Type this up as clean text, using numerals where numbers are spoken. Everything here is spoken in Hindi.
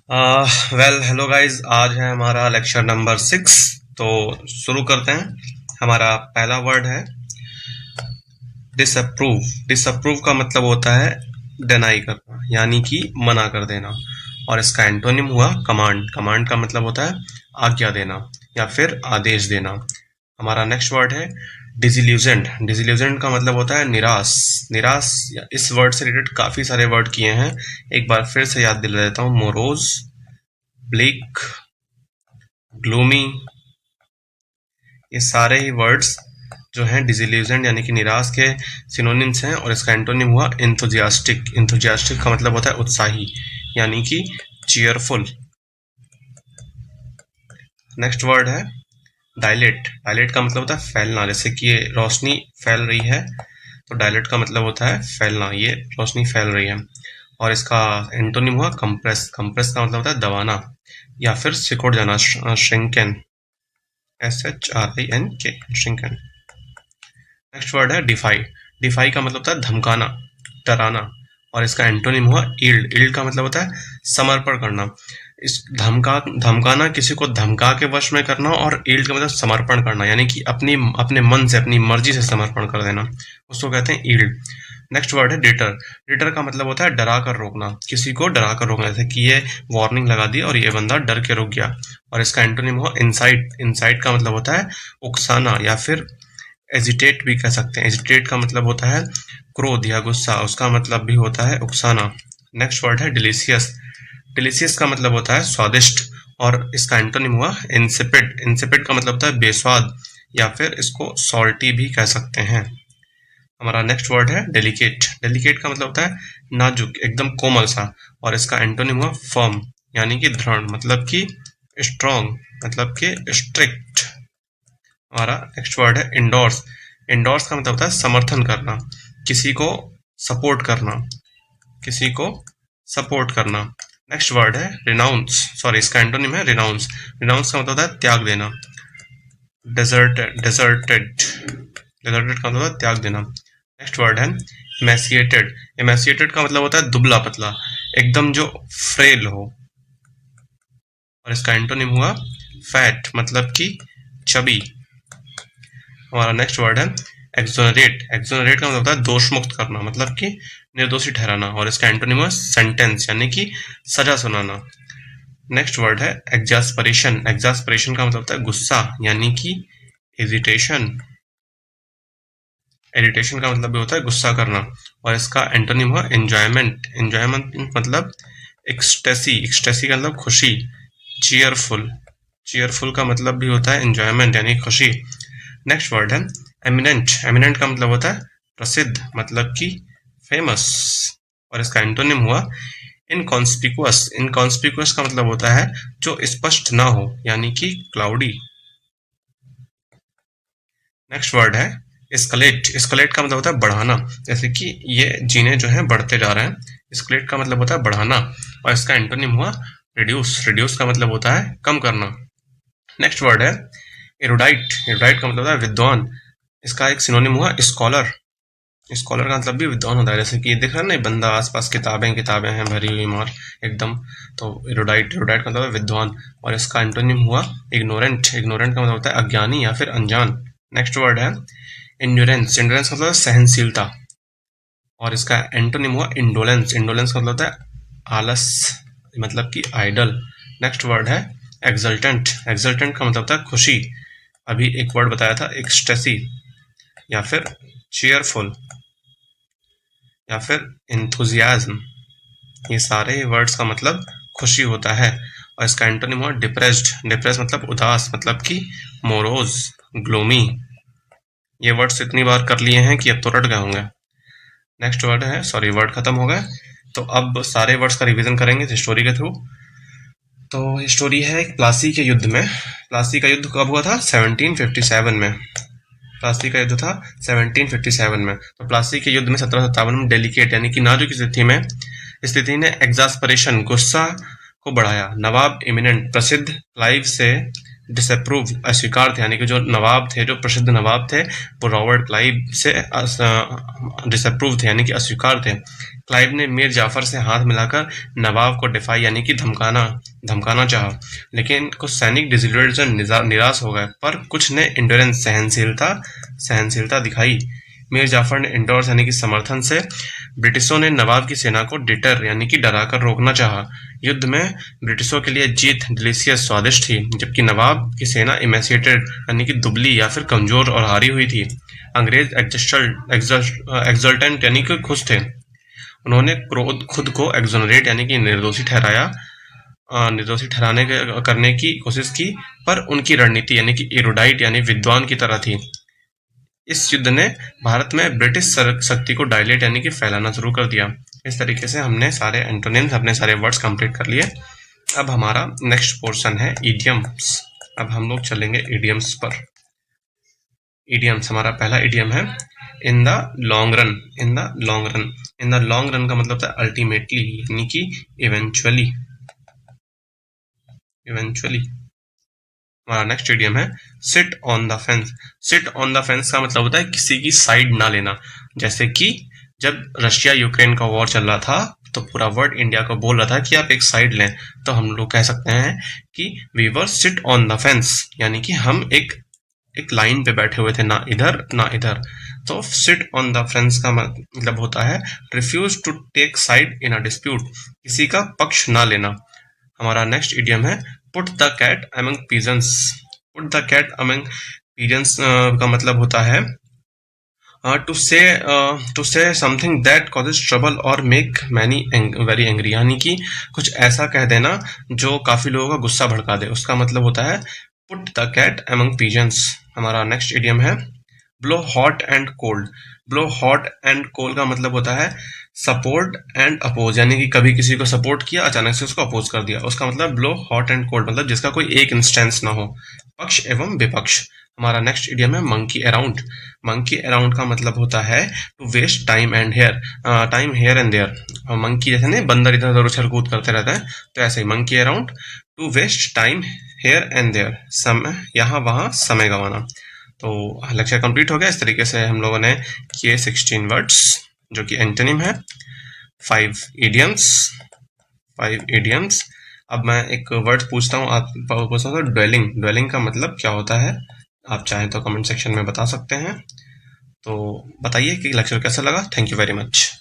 हेलो गाइज, आज है हमारा लेक्चर नंबर 6। तो शुरू करते हैं। हमारा पहला वर्ड है डिसअप्रूव। डिसअप्रूव का मतलब होता है डिनाई करना, यानी कि मना कर देना। और इसका एंटोनिम हुआ कमांड। कमांड का मतलब होता है आज्ञा देना या फिर आदेश देना। हमारा नेक्स्ट वर्ड है डिसिल्यूजेंट। डिसिल्यूजेंट का मतलब होता है निराश। निराश, इस वर्ड से रिलेटेड काफी सारे वर्ड किए हैं, एक बार फिर से याद दिला देता हूँ। मोरोज, ब्लिक, ग्लूमी, ये सारे ही वर्ड्स जो हैं डिसिल्यूजन यानी कि निराश के सिनोनिम्स हैं। और इसका एंटोनिम हुआ इंथुजियास्टिक। इंथुजियास्टिक का मतलब होता है उत्साही, यानी कि चीयरफुल। नेक्स्ट वर्ड है डायलेट। डायलेट का मतलब होता है फैलना, जैसे कि ये रोशनी फैल रही है तो डायलेट का मतलब होता है फैलना, ये रोशनी फैल रही है। और इसका एंटोनिम हुआ कंप्रेस। कंप्रेस का मतलब होता है दबाना या फिर सिकुड़ जाना, shrunken, SHRINK, shrunken. Next word है डिफाई। डिफाई का मतलब होता है धमकाना, डराना। और इसका एंटोनिम हुआ ईल्ड। ईल्ड का मतलब होता है समर्पण करना। इस धमकाना, किसी को धमका के वश में करना। और ईल्ड का मतलब समर्पण करना, यानी कि अपने मन से, अपनी मर्जी से समर्पण कर देना, उसको कहते हैं ईल्ड। नेक्स्ट वर्ड है डिटर। डिटर का मतलब होता है डरा कर रोकना, किसी को डरा कर रोकना, जैसे कि ये वार्निंग लगा दी और ये बंदा डर के रुक गया। और इसका एंटोनिम हुआ इंसाइट। इंसाइट का मतलब होता है उकसाना या फिर एजिटेट भी कह सकते हैं। एजिटेट का मतलब होता है क्रोध या गुस्सा, उसका मतलब भी होता है उकसाना। नेक्स्ट वर्ड है डिलीशियस। डिलीशियस का मतलब होता है स्वादिष्ट। और इसका एंटोनिम हुआ इंसिपिड। इंसिपिड का मतलब होता है बेस्वाद या फिर इसको सॉल्टी भी कह सकते हैं। हमारा नेक्स्ट वर्ड है डेलिकेट। डेलिकेट का मतलब होता है नाजुक, एकदम कोमल सा। और इसका एंटोनिम हुआ फर्म, यानी कि दृढ़, मतलब कि स्ट्रॉन्ग, मतलब कि स्ट्रिक्ट। हमारा नेक्स्ट वर्ड है इंडोर्स। इंडोर्स का मतलब होता है समर्थन करना, किसी को सपोर्ट करना, किसी को सपोर्ट करना। नेक्स्ट वर्ड है रिनाउंस। सॉरी, इसका एंटोनिम है रिनाउंस। रिनाउंस का मतलब होता है त्याग देना। डेजर्टेड। डेजर्टेड, डेजर्टेड का मतलब होता है त्याग देना। नेक्स्ट वर्ड है एमेसिएटेड। एमेसिएटेड का मतलब होता है दुबला पतला, एकदम जो फ्रेल हो। और इसका एंटोनिम हुआ फैट, मतलब कि चबी। हमारा नेक्स्ट वर्ड है एक्सोनरेट। एक्सोनरेट का मतलब होता है दोष मुक्त करना, मतलब कि निर्दोषी ठहराना। और इसका एंटोनिम है सेंटेंस, यानी कि सजा सुनाना। नेक्स्ट वर्ड है एग्जास्परेशन। एग्जास्परेशन का मतलब होता है गुस्सा, यानी कि इरिटेशन। इरिटेशन का मतलब भी होता है गुस्सा करना। और इसका एंटोनिम हुआ एंजॉयमेंट। एंजॉयमेंट मतलब एक्सटेसी। एक्सटेसी का मतलब खुशी। चीयरफुल। चीयरफुल का मतलब भी होता है एंजॉयमेंट, यानी खुशी। नेक्स्ट वर्ड है एमिनेंट। एमिनेंट का मतलब होता है प्रसिद्ध, मतलब कि फेमस। और इसका एंटोनिम हुआ इनकॉन्स्पिकुअस। इनकॉन्स्पिकुअस का मतलब होता है जो स्पष्ट ना हो, यानी कि क्लाउडी। नेक्स्ट वर्ड है एस्केलेट। एस्केलेट का मतलब होता है बढ़ाना, जैसे कि ये जीने जो हैं बढ़ते जा रहे हैं। एस्केलेट का मतलब होता है बढ़ाना। और इसका एंटोनिम हुआ रिड्यूस। रिड्यूस का मतलब होता है कम करना। नेक्स्ट वर्ड है एरुडाइट। एरुडाइट का मतलब होता है विद्वान। इसका एक सिनोनिम हुआ स्कॉलर। स्कॉलर का मतलब भी विद्वान होता है, जैसे कि दिख रहा है ना, बंदा आसपास किताबें किताबें हैं भरी हुई मार एकदम। तो एरुडाइट। एरुडाइट का मतलब है विद्वान। और इसका एंटोनिम हुआ इग्नोरेंट। इग्नोरेंट का मतलब होता है अज्ञानी या फिर अनजान। नेक्स्ट वर्ड है इंड्योरेंस। इंड्योरेंस का मतलब है सहनशीलता। और इसका एंटोनिम हुआ इंडोलेंस। इंडोलेंस का मतलब होता है आलस, मतलब कि आइडल। नेक्स्ट वर्ड है एक्सल्टेंट। एक्सल्टेंट का मतलब होता है खुशी। अभी एक वर्ड बताया था एक्सटेसी या फिर चीयरफुल या फिर इंथुजियाज्म। ये सारे वर्ड्स का मतलब खुशी होता है। और इसका एंटोनिम हुआ डिप्रेस्ड। डिप्रेस मतलब उदास, मतलब कि मोरोज, ग्लोमी। ये वर्ड्स इतनी बार कर लिए हैं कि अब तो रट गए होंगे। नेक्स्ट वर्ड है, सॉरी वर्ड खत्म हो गए। तो अब सारे वर्ड्स का रिवीजन करेंगे हिस्टोरी के थ्रू। तो हिस्टोरी है प्लासी के युद्ध में। प्लासी का युद्ध कब हुआ था? 1757 में। प्लासी का युद्ध था 1757 में। तो प्लासी के युद्ध में 1757 में डेलिकेट यानी कि नाजुक स्थिति ने एग्जास्परेशन, गुस्सा को बढ़ाया। नवाब इमिनेंट, प्रसिद्ध क्लाइव से डिसअप्रूव, अस्वीकार थे, यानी कि जो नवाब थे, जो प्रसिद्ध नवाब थे, वो रॉबर्ट क्लाइव से डिसअप्रूव थे, यानी कि अस्वीकार थे। क्लाइव ने मीर जाफर से हाथ मिलाकर नवाब को डिफाई यानी कि धमकाना चाहा, लेकिन कुछ सैनिक डिसल्यूटेड से निराश हो गए, पर कुछ ने इंडोरेंस सहनशीलता दिखाई। मीर जाफर ने इंडोर्स यानी कि समर्थन से ब्रिटिशों ने नवाब की सेना को डिटर यानी कि डराकर रोकना चाहा। युद्ध में ब्रिटिशों के लिए जीत डिलीशियस स्वादिष्ट थी, जबकि नवाब की सेना इमेसिएटेड यानी कि दुबली या फिर कमजोर और हारी हुई थी। अंग्रेज एक्सल्टेंट यानी कि खुश थे। उन्होंने खुद को एक्सोनरेट यानी कि निर्दोषी ठहराने करने की कोशिश की, पर उनकी रणनीति यानी कि एरोडाइट यानी विद्वान की तरह थी। इस युद्ध ने भारत में ब्रिटिश शक्ति को डायलेट यानी कि फैलाना शुरू कर दिया। इस तरीके से हमने सारे एंटोनिम्स, अपने सारे वर्ड्स कंप्लीट कर लिए। अब हमारा नेक्स्ट पोर्शन है इडियम्स। अब हम लोग चलेंगे इडियम्स पर। इडियम्स, हमारा पहला इडियम है in the long run. In the long run, in the long run का मतलब है अल्टीमेटली यानी कि इवेंचुअली। हमारा नेक्स्ट इडियम है seat on the fence. Seat on the fence का मतलब होता है किसी की साइड ना लेना। जैसे कि जब रशिया यूक्रेन का वॉर चल रहा था, तो पूरा वर्ल्ड इंडिया को बोल रहा था कि आप एक साइड लें, तो हम लोग कह सकते हैं कि we were sit on the fence, यानी कि हम एक लाइन पे बैठे हुए थे, ना इधर ना इधर। तो सिट ऑन द फेंस का मतलब होता है refuse to take side in a dispute, किसी का पक्ष ना लेना। हमारा नेक्स्ट इडियम है put the cat among pigeons. Put the cat among pigeons का मतलब होता है to say something that causes trouble और मेक मैनी वेरी एंग्री, यानी कि कुछ ऐसा कह देना जो काफी लोगों का गुस्सा भड़का दे, उसका मतलब होता है put the cat among pigeons. हमारा नेक्स्ट इडियम है blow hot and cold. Blow hot and cold का मतलब होता है सपोर्ट एंड अपोज, यानी कि कभी किसी को सपोर्ट किया, अचानक से उसको अपोज कर दिया, उसका मतलब ब्लो हॉट एंड कोल्ड, मतलब जिसका कोई एक इंस्टेंस ना हो, पक्ष एवं विपक्ष। हमारा नेक्स्ट इडियम है मंकी अराउंड। मंकी अराउंड का मतलब होता है to waste time here and there. Monkey जैसे नहीं, बंदर इधर उधर उछल कूद करते रहते हैं, तो ऐसे ही monkey around to waste time here and there, समय यहाँ वहां समय गंवाना। तो लेक्चर कंप्लीट हो गया। इस तरीके से हम लोगों ने किए 16 वर्ड्स जो कि एंटोनिम है, 5 इडियम्स। अब मैं एक वर्ड पूछता हूँ, आप पूछता हूँ ड्वेलिंग। ड्वेलिंग का मतलब क्या होता है, आप चाहें तो कमेंट सेक्शन में बता सकते हैं। तो बताइए कि लेक्चर कैसा लगा। Thank you very much.